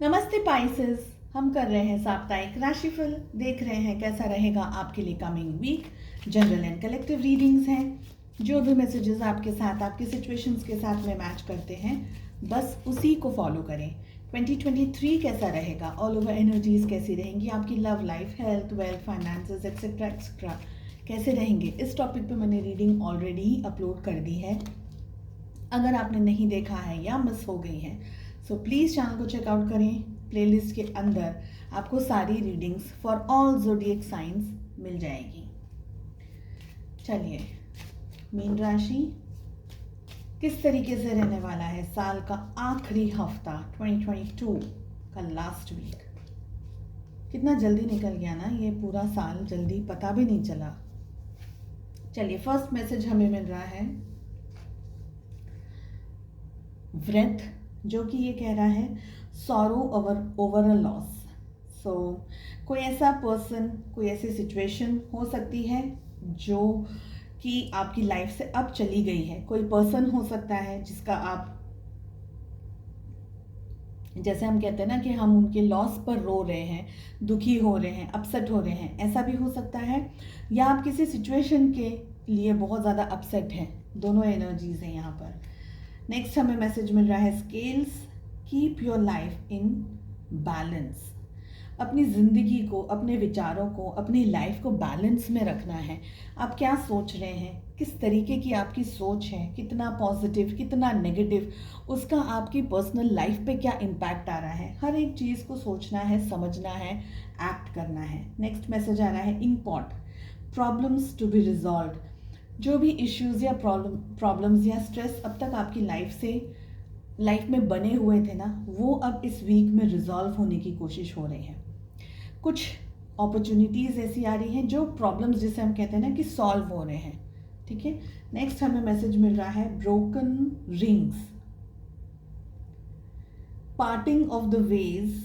नमस्ते पाइसेस। हम कर रहे हैं साप्ताहिक राशिफल, देख रहे हैं कैसा रहेगा आपके लिए coming week. General and collective readings हैं। जो भी मैसेजेस आपके साथ आपकी सिचुएशंस के साथ में मैच करते हैं बस उसी को फॉलो करें। 2023 कैसा रहेगा, ऑल ओवर एनर्जीज कैसी रहेंगी, आपकी love life, health, wealth, finances etcetera etcetera कैसे रहेंगे, इस टॉपिक पे मैंने रीडिंग ऑलरेडी ही अपलोड कर दी है। अगर आपने नहीं देखा है या मिस हो गई है सो प्लीज़ चैनल को चेकआउट करें। प्लेलिस्ट के अंदर आपको सारी readings for all zodiac science मिल जाएगी। चलिए, मीन राशि किस तरीके से रहने वाला है साल का आखिरी हफ्ता 2022 का लास्ट वीक। कितना जल्दी निकल गया ना ये पूरा साल, जल्दी पता भी नहीं चला। चलिए, फर्स्ट मैसेज हमें मिल रहा है व्रत, जो कि ये कह रहा है सॉरो ओवर अ लॉस। सो कोई ऐसा पर्सन, कोई ऐसी सिचुएशन हो सकती है जो कि आपकी लाइफ से अब चली गई है। कोई पर्सन हो सकता है जिसका आप, जैसे हम कहते हैं ना कि हम उनके लॉस पर रो रहे हैं, दुखी हो रहे हैं, अपसेट हो रहे हैं, ऐसा भी हो सकता है। या आप किसी सिचुएशन के लिए बहुत ज़्यादा अपसेट हैं। दोनों एनर्जीज हैं यहाँ पर। नेक्स्ट हमें मैसेज मिल रहा है scales, keep your life in balance. अपनी ज़िंदगी को, अपने विचारों को, अपनी लाइफ को बैलेंस में रखना है। आप क्या सोच रहे हैं, किस तरीके की आपकी सोच है, कितना पॉजिटिव, कितना नेगेटिव, उसका आपकी पर्सनल लाइफ पे क्या इम्पैक्ट आ रहा है, हर एक चीज़ को सोचना है, समझना है, एक्ट करना है। नेक्स्ट मैसेज आ रहा है import, problems to be resolve. जो भी इश्यूज या प्रॉब्लम्स या स्ट्रेस अब तक आपकी लाइफ में बने हुए थे ना, वो अब इस वीक में रिजॉल्व होने की कोशिश हो रही है। कुछ अपॉर्चुनिटीज़ ऐसी आ रही हैं जो प्रॉब्लम्स, जिसे हम कहते हैं ना कि सॉल्व हो रहे हैं। ठीक है। नेक्स्ट हमें मैसेज मिल रहा है broken rings, parting of the ways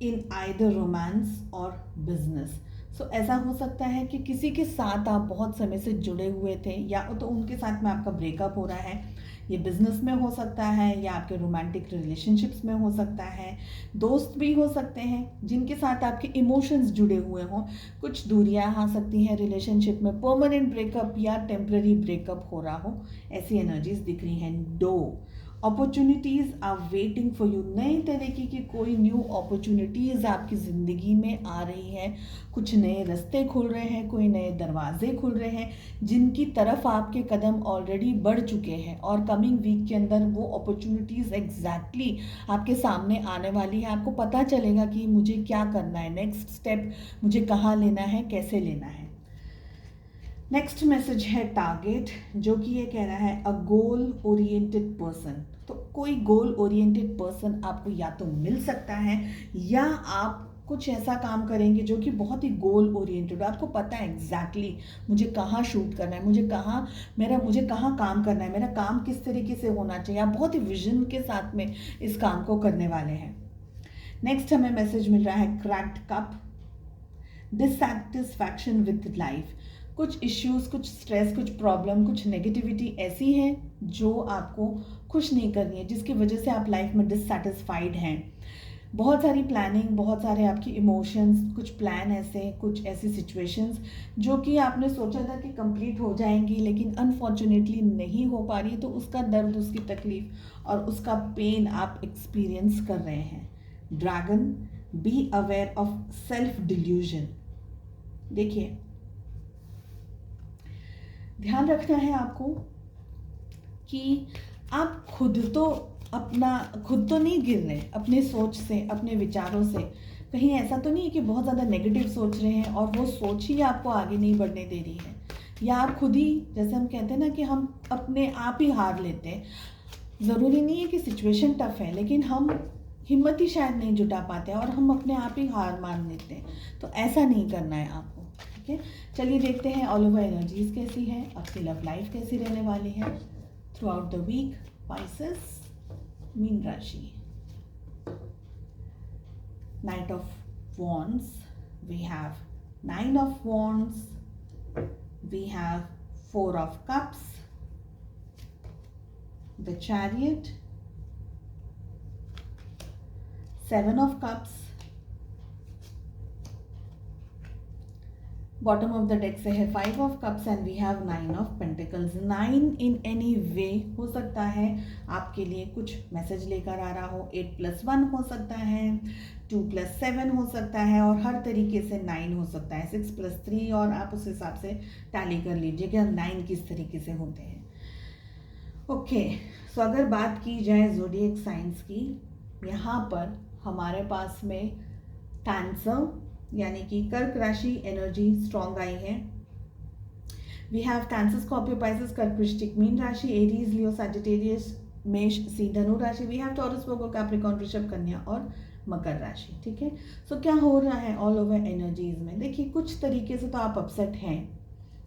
in either romance और बिजनेस। सो ऐसा हो सकता है कि किसी के साथ आप बहुत समय से जुड़े हुए थे, या तो उनके साथ में आपका ब्रेकअप हो रहा है। ये बिजनेस में हो सकता है या आपके रोमांटिक रिलेशनशिप्स में हो सकता है। दोस्त भी हो सकते हैं जिनके साथ आपके इमोशंस जुड़े हुए हों। कुछ दूरियां आ सकती हैं रिलेशनशिप में, परमानेंट ब्रेकअप या टेम्पररी ब्रेकअप हो रहा हो, ऐसी एनर्जीज दिख रही हैं। दो opportunities are waiting for you, नए तरीके की कोई न्यू अपॉर्चुनिटीज़ आपकी ज़िंदगी में आ रही है। कुछ नए रास्ते खुल रहे हैं, कोई नए दरवाजे खुल रहे हैं जिनकी तरफ आपके कदम ऑलरेडी बढ़ चुके हैं, और कमिंग वीक के अंदर वो अपॉर्चुनिटीज़ एग्जैक्टली आपके सामने आने वाली है। आपको पता चलेगा कि मुझे क्या करना है, नेक्स्ट स्टेप मुझे कहाँ लेना है, कैसे लेना है। नेक्स्ट मैसेज है टारगेट, जो कि ये कह रहा है अ गोल ओरिएंटेड पर्सन। तो कोई गोल ओरिएंटेड पर्सन आपको या तो मिल सकता है, या आप कुछ ऐसा काम करेंगे जो कि बहुत ही गोल ओरिएंटेड। आपको पता है एग्जैक्टली मुझे कहाँ शूट करना है, मुझे कहाँ काम करना है, मेरा काम किस तरीके से होना चाहिए। आप बहुत ही विजन के साथ में इस काम को करने वाले हैं। नेक्स्ट हमें मैसेज मिल रहा है cracked cup, dissatisfaction with life. कुछ इश्यूज, कुछ स्ट्रेस, कुछ प्रॉब्लम, कुछ नेगेटिविटी ऐसी है जो आपको खुश नहीं कर रही है, जिसकी वजह से आप लाइफ में डिससैटिस्फाइड हैं। बहुत सारी प्लानिंग, बहुत सारे आपकी इमोशंस, कुछ प्लान ऐसे, कुछ ऐसी सिचुएशंस जो कि आपने सोचा था कि कंप्लीट हो जाएंगी लेकिन अनफॉर्चुनेटली नहीं हो पा रही, तो उसका दर्द, उसकी तकलीफ और उसका पेन आप एक्सपीरियंस कर रहे हैं। Dragon, be aware of self delusion. देखिए, ध्यान रखना है आपको कि आप खुद तो नहीं गिर रहे अपने सोच से, अपने विचारों से। कहीं ऐसा तो नहीं है कि बहुत ज़्यादा नेगेटिव सोच रहे हैं और वो सोच ही आपको आगे नहीं बढ़ने दे रही है, या आप खुद ही, जैसे हम कहते हैं ना कि हम अपने आप ही हार लेते हैं। ज़रूरी नहीं है कि सिचुएशन टफ है, लेकिन हम हिम्मत ही शायद नहीं जुटा पाते और हम अपने आप ही हार मान लेते हैं। तो ऐसा नहीं करना है आपको। ठीक है। चलिए देखते हैं ऑल ओवर एनर्जीज कैसी है, आपकी लव लाइफ कैसी रहने वाली है throughout the week. Pisces, मीन राशि। Knight of wands, we have 9 of wands, we have 4 of cups, the chariot, 7 of cups, bottom of the deck से है 5 of cups and we have 9 of pentacles. 9 in any way हो सकता है आपके लिए कुछ मैसेज लेकर आ रहा हो। 8+1 हो सकता है, 2+7 हो सकता है, और हर तरीके से 9 हो सकता है, 6+3, और आप उस हिसाब से टैली कर लीजिए कि 9 किस तरीके से होते हैं। ओके, सो अगर बात की जाए ज़ोडिएक साइंस की, यहाँ पर हमारे पास में कैंसर यानी कि कर्क राशि एनर्जी स्ट्रॉन्ग आई है। We have Cancer, Scorpio, Pisces, कर्क, वृश्चिक, मीन राशि, एरीज, लियो, सैजिटेरियस, मेष, सिंह, धनु राशि। We have Taurus, Virgo, Capricorn, वृषभ, कन्या और मकर राशि। ठीक है, सो क्या हो रहा है ऑल ओवर एनर्जीज में? देखिए, कुछ तरीके से तो आप अपसेट हैं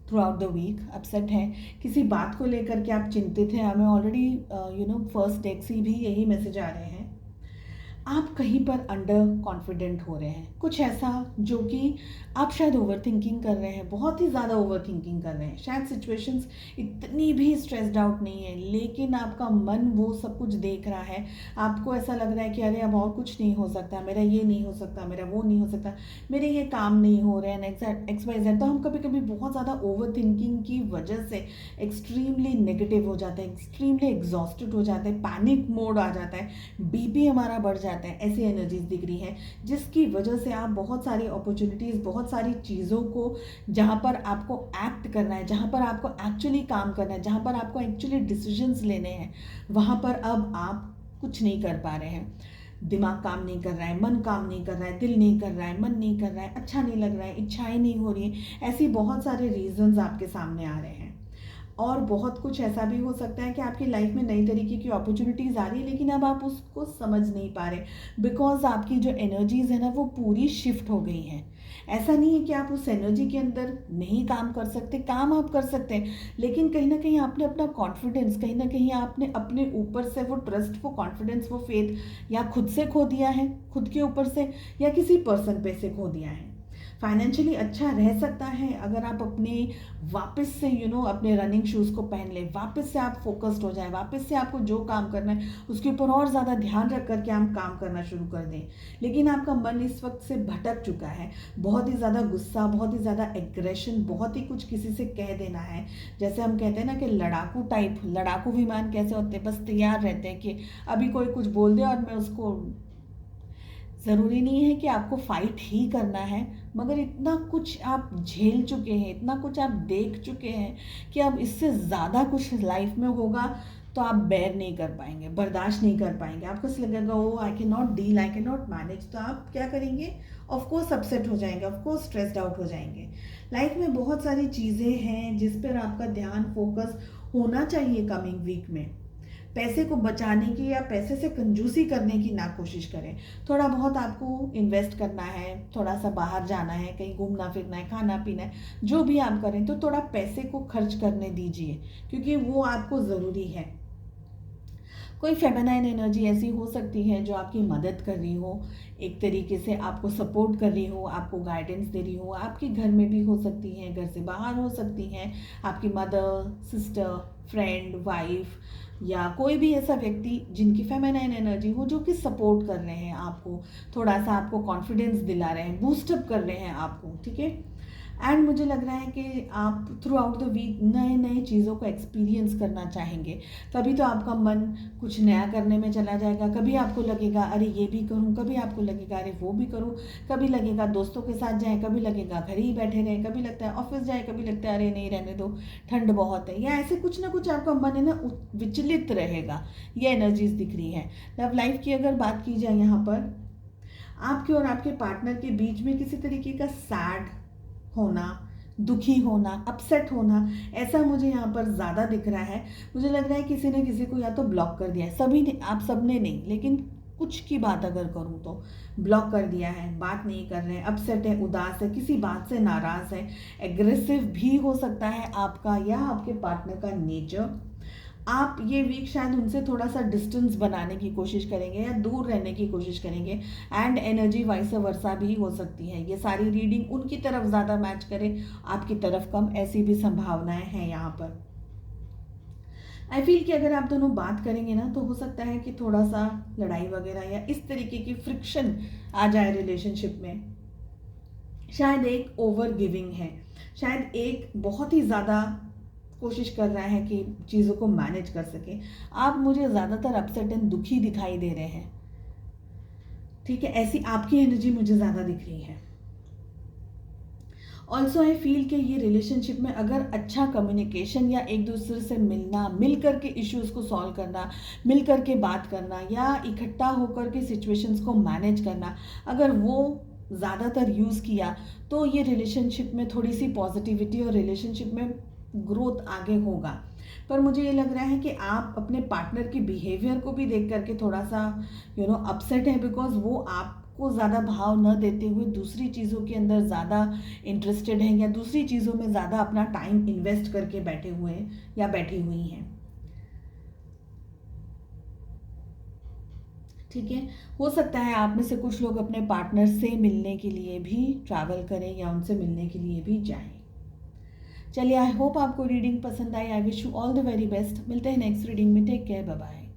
throughout the week, upset हैं, किसी बात को लेकर के आप चिंतित हैं। हमें ऑलरेडी फर्स्ट डेक से भी यही मैसेज आ रहे हैं। आप कहीं पर अंडर कॉन्फिडेंट हो रहे हैं, कुछ ऐसा जो कि आप शायद ओवर थिंकिंग कर रहे हैं, बहुत ही ज़्यादा ओवर थिंकिंग कर रहे हैं। शायद सिचुएशंस इतनी भी स्ट्रेस्ड आउट नहीं है, लेकिन आपका मन वो सब कुछ देख रहा है। आपको ऐसा लग रहा है कि अरे अब और कुछ नहीं हो सकता, मेरा ये नहीं हो सकता, मेरा वो नहीं हो सकता, मेरे ये काम नहीं हो रहे हैं, XYZ। तो हम कभी कभी बहुत ज़्यादा ओवर थिंकिंग की वजह से एक्सट्रीमली नेगेटिव हो जाते हैं, एक्सट्रीमली एग्जॉस्टेड हो जाते हैं, पैनिक मोड आ जाता है, बीपी हमारा बढ़ जाता है। ऐसी एनर्जीज दिख रही है जिसकी वजह से आप बहुत सारी अपॉर्चुनिटीज़, बहुत सारी चीज़ों को जहाँ पर आपको एक्ट करना है, जहाँ पर आपको एक्चुअली काम करना है, जहाँ पर आपको एक्चुअली डिसीजंस लेने हैं, वहाँ पर अब आप कुछ नहीं कर पा रहे हैं। दिमाग काम नहीं कर रहा है, मन काम नहीं कर रहा है, दिल नहीं कर रहा है, मन नहीं कर रहा है, अच्छा नहीं लग रहा है, इच्छाएं नहीं हो रही है। ऐसी बहुत सारे रीजंस आपके सामने आ रहे हैं। और बहुत कुछ ऐसा भी हो सकता है कि आपकी लाइफ में नई तरीके की अपॉर्चुनिटीज़ आ रही है, लेकिन अब आप उसको समझ नहीं पा रहे, बिकॉज आपकी जो एनर्जीज़ है ना वो पूरी शिफ्ट हो गई हैं। ऐसा नहीं है कि आप उस एनर्जी के अंदर नहीं काम कर सकते, काम आप कर सकते हैं, लेकिन कहीं ना कहीं आपने अपना कॉन्फिडेंस, कहीं ना कहीं आपने अपने ऊपर से वो ट्रस्ट, वो कॉन्फिडेंस, वो फेथ या खुद से खो दिया है, खुद के ऊपर से, या किसी पर्सन पे से खो दिया है। फाइनेंशियली अच्छा रह सकता है अगर आप अपने वापस से अपने रनिंग शूज़ को पहन लें, वापस से आप फोकस्ड हो जाए, वापस से आपको जो काम करना है उसके ऊपर और ज़्यादा ध्यान रख करके आप काम करना शुरू कर दें। लेकिन आपका मन इस वक्त से भटक चुका है, बहुत ही ज़्यादा गुस्सा, बहुत ही ज़्यादा एग्रेशन, बहुत ही कुछ किसी से कह देना है। जैसे हम कहते हैं ना कि लड़ाकू टाइप, लड़ाकू विमान कैसे होते हैं, बस तैयार रहते हैं कि अभी कोई कुछ बोल दे और मैं उसको, ज़रूरी नहीं है कि आपको फाइट ही करना है, मगर इतना कुछ आप झेल चुके हैं, इतना कुछ आप देख चुके हैं कि अब इससे ज़्यादा कुछ लाइफ में होगा तो आप बेयर नहीं कर पाएंगे, बर्दाश्त नहीं कर पाएंगे। आपको लगेगा oh I can not deal, I can not manage. तो आप क्या करेंगे? ऑफकोर्स अपसेट हो जाएंगे, ऑफकोर्स स्ट्रेस्ड आउट हो जाएंगे। लाइफ में बहुत सारी चीज़ें हैं जिस पर आपका ध्यान फोकस होना चाहिए कमिंग वीक में। पैसे को बचाने की या पैसे से कंजूसी करने की ना कोशिश करें। थोड़ा बहुत आपको इन्वेस्ट करना है, थोड़ा सा बाहर जाना है, कहीं घूमना फिरना है, खाना पीना है, जो भी आप करें तो थोड़ा पैसे को खर्च करने दीजिए, क्योंकि वो आपको ज़रूरी है। कोई फेमिनाइन एनर्जी ऐसी हो सकती है जो आपकी मदद कर रही हो, एक तरीके से आपको सपोर्ट कर रही हो, आपको गाइडेंस दे रही हो। आपके घर में भी हो सकती हैं, घर से बाहर हो सकती हैं, आपकी मदर, सिस्टर, फ्रेंड, वाइफ, या कोई भी ऐसा व्यक्ति जिनकी फेमिनाइन एनर्जी हो, जो कि सपोर्ट कर रहे हैं आपको, थोड़ा सा आपको कॉन्फिडेंस दिला रहे हैं, बूस्टअप कर रहे हैं आपको। ठीक है, एंड मुझे लग रहा है कि आप थ्रू आउट द वीक नए नए चीज़ों को एक्सपीरियंस करना चाहेंगे। कभी तो आपका मन कुछ नया करने में चला जाएगा, कभी आपको लगेगा अरे ये भी करूं, कभी आपको लगेगा अरे वो भी करूं, कभी लगेगा दोस्तों के साथ जाएं, कभी लगेगा घर ही बैठे रहें, कभी लगता है ऑफिस जाए, कभी लगता है अरे नहीं रहने दो, ठंड बहुत है, या ऐसे कुछ ना कुछ आपका मन है ना विचलित रहेगा। ये एनर्जीज दिख रही है। लव लाइफ की अगर बात की जाए, यहाँ पर आपके और आपके पार्टनर के बीच में किसी तरीके का सैड होना, दुखी होना, अपसेट होना, ऐसा मुझे यहाँ पर ज़्यादा दिख रहा है। मुझे लग रहा है किसी ने किसी को या तो ब्लॉक कर दिया है, सभी ने, आप सबने नहीं, लेकिन कुछ की बात अगर करूँ तो ब्लॉक कर दिया है, बात नहीं कर रहे हैं, अपसेट है, उदास है, किसी बात से नाराज़ है, एग्रेसिव भी हो सकता है आपका या आपके पार्टनर का नेचर। आप ये वीक शायद उनसे थोड़ा सा डिस्टेंस बनाने की कोशिश करेंगे या दूर रहने की कोशिश करेंगे, एंड एनर्जी वाइस वर्सा भी हो सकती है। ये सारी रीडिंग उनकी तरफ ज़्यादा मैच करे, आपकी तरफ कम, ऐसी भी संभावनाएं हैं यहाँ पर। आई फील कि अगर आप दोनों बात करेंगे ना तो हो सकता है कि थोड़ा सा लड़ाई वगैरह या इस तरीके की फ्रिक्शन आ जाए रिलेशनशिप में। शायद एक ओवर गिविंग है, शायद एक बहुत ही ज़्यादा कोशिश कर रहा है कि चीज़ों को मैनेज कर सके। आप मुझे ज़्यादातर अपसेट एंड दुखी दिखाई दे रहे हैं, ठीक है, ऐसी आपकी एनर्जी मुझे ज़्यादा दिख रही है। ऑल्सो आई फील कि ये रिलेशनशिप में अगर अच्छा कम्युनिकेशन या एक दूसरे से मिलना, मिल करके इश्यूज़ को सॉल्व करना, मिल करके बात करना या इकट्ठा होकर के सिचुएशंस को मैनेज करना, अगर वो ज़्यादातर यूज़ किया तो ये रिलेशनशिप में थोड़ी सी पॉजिटिविटी और रिलेशनशिप में ग्रोथ आगे होगा। पर मुझे ये लग रहा है कि आप अपने पार्टनर की बिहेवियर को भी देख करके थोड़ा सा अपसेट है, बिकॉज वो आपको ज़्यादा भाव न देते हुए दूसरी चीज़ों के अंदर ज़्यादा इंटरेस्टेड हैं या दूसरी चीज़ों में ज़्यादा अपना टाइम इन्वेस्ट करके बैठे हुए हैं या बैठी हुई हैं। ठीक है, हो सकता है आप में से कुछ लोग अपने पार्टनर से मिलने के लिए भी ट्रैवल करें या उनसे मिलने के लिए भी जाएं। चलिए, आई होप आपको रीडिंग पसंद आई। I wish you all the very best. मिलते हैं नेक्स्ट रीडिंग में। Take care, bye bye.